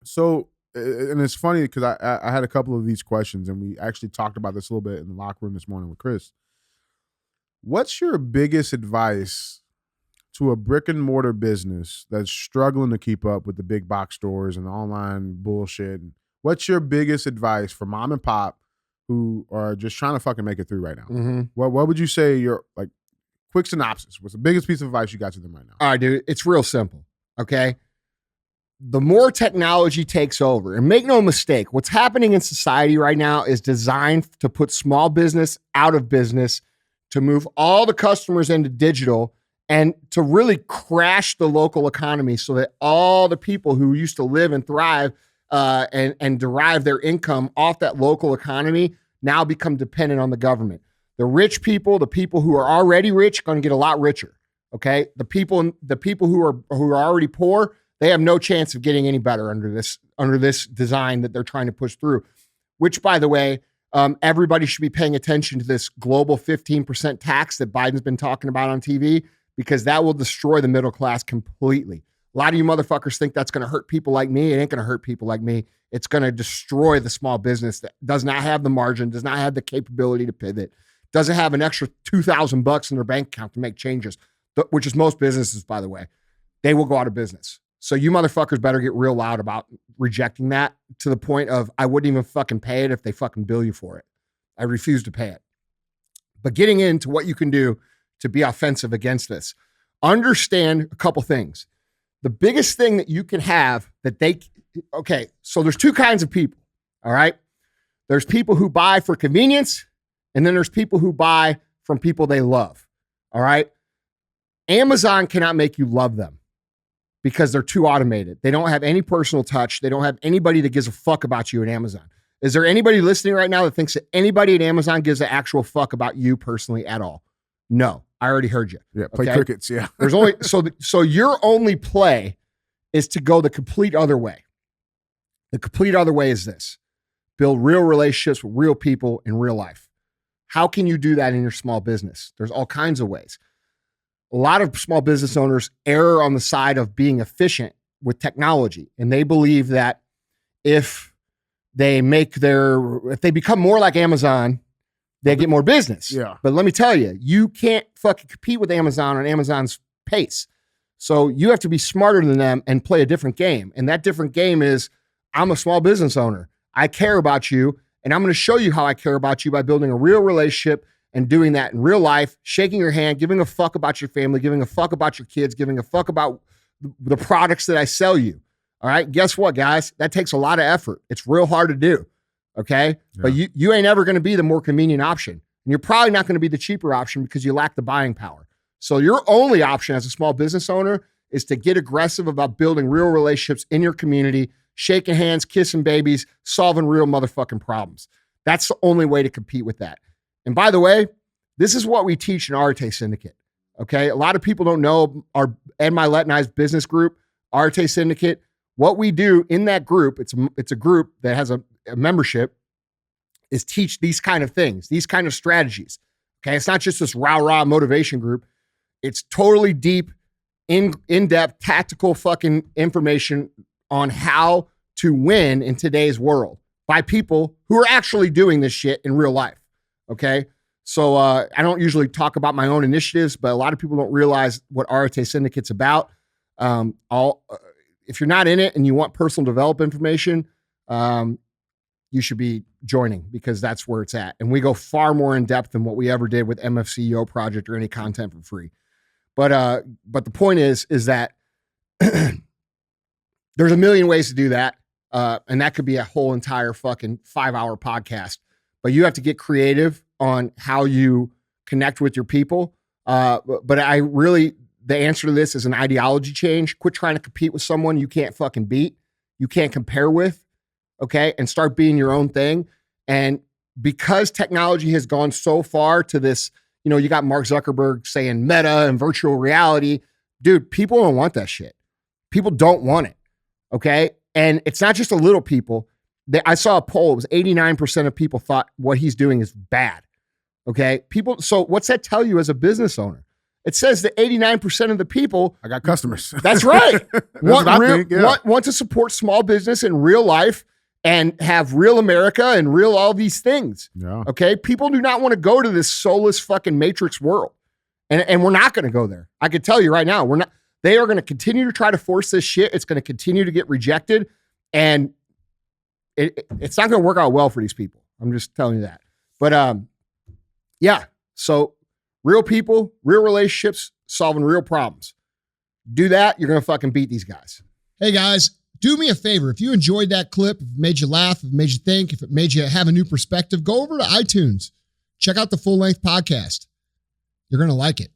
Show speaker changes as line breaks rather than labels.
So, and it's funny because I had a couple of these questions, and we actually talked about this a little bit in the locker room this morning with Chris. What's your biggest advice to a brick and mortar business that's struggling to keep up with the big box stores and the online bullshit? What's your biggest advice for mom and pop who are just trying to fucking make it through right now?
Mm-hmm.
What would you say your like quick synopsis? What's the biggest piece of advice you got to them right now?
All right, dude, it's real simple. Okay. The more technology takes over, and make no mistake, what's happening in society right now is designed to put small business out of business, to move all the customers into digital, and to really crash the local economy so that all the people who used to live and thrive and derive their income off that local economy now become dependent on the government. The rich people, the people who are already rich, are going to get a lot richer. Okay, the people who are already poor, they have no chance of getting any better under this design that they're trying to push through. Which, by the way, everybody should be paying attention to this global 15% tax that Biden's been talking about on TV, because that will destroy the middle class completely. A lot of you motherfuckers think that's going to hurt people like me. It ain't going to hurt people like me. It's going to destroy the small business that does not have the margin, does not have the capability to pivot, doesn't have an extra $2,000 in their bank account to make changes, which is most businesses, by the way. They will go out of business. So you motherfuckers better get real loud about rejecting that, to the point of I wouldn't even fucking pay it if they fucking bill you for it. I refuse to pay it. But getting into what you can do to be offensive against this, understand a couple things. The biggest thing that you can have so there's two kinds of people, all right? There's people who buy for convenience, and then there's people who buy from people they love, all right? Amazon cannot make you love them because they're too automated. They don't have any personal touch. They don't have anybody that gives a fuck about you at Amazon. Is there anybody listening right now that thinks that anybody at Amazon gives an actual fuck about you personally at all? No, I already heard you.
Yeah, play crickets, yeah.
There's only so your only play is to go the complete other way. The complete other way is this: build real relationships with real people in real life. How can you do that in your small business? There's all kinds of ways. A lot of small business owners err on the side of being efficient with technology, and they believe that if they become more like Amazon, they get more business.
Yeah.
But let me tell you, you can't fucking compete with Amazon on Amazon's pace. So you have to be smarter than them and play a different game. And that different game is, I'm a small business owner. I care about you, and I'm going to show you how I care about you by building a real relationship and doing that in real life, shaking your hand, giving a fuck about your family, giving a fuck about your kids, giving a fuck about the products that I sell you. All right. Guess what, guys? That takes a lot of effort. It's real hard to do. Okay. Yeah. But you ain't ever going to be the more convenient option. And you're probably not going to be the cheaper option because you lack the buying power. So your only option as a small business owner is to get aggressive about building real relationships in your community, shaking hands, kissing babies, solving real motherfucking problems. That's the only way to compete with that. And by the way, this is what we teach in Arte Syndicate. Okay. A lot of people don't know our Ed Milet and I's business group, Arte Syndicate. What we do in that group, it's a group that has a membership, is teach these kind of things, these kind of strategies. Okay. It's not just this rah-rah motivation group. It's totally deep, in-depth, tactical fucking information on how to win in today's world by people who are actually doing this shit in real life. Okay. So I don't usually talk about my own initiatives, but a lot of people don't realize what Arte Syndicate's about. If you're not in it and you want personal development information, you should be joining, because that's where it's at. And we go far more in depth than what we ever did with MFCEO Project or any content for free. But the point is that there's a million ways to do that. And that could be a whole entire fucking 5-hour podcast, but you have to get creative on how you connect with your people. But the answer to this is an ideology change. Quit trying to compete with someone you can't fucking beat, you can't compare with, okay? And start being your own thing. And because technology has gone so far to this, you got Mark Zuckerberg saying meta and virtual reality. Dude, people don't want that shit. People don't want it, okay? And it's not just a little people. I saw a poll. It was 89% of people thought what he's doing is bad, okay? So what's that tell you as a business owner? It says that 89% of the people,
I got customers.
that's right,
That's
want to support small business in real life and have real America and real all these things.
Yeah.
Okay? People do not want to go to this soulless fucking matrix world. And we're not going to go there. I can tell you right now, we're not. They are going to continue to try to force this shit. It's going to continue to get rejected. And it's not going to work out well for these people. I'm just telling you that. But yeah, so real people, real relationships, solving real problems. Do that, you're going to fucking beat these guys.
Hey guys, do me a favor. If you enjoyed that clip, if it made you laugh, if it made you think, if it made you have a new perspective, go over to iTunes. Check out the full-length podcast. You're going to like it.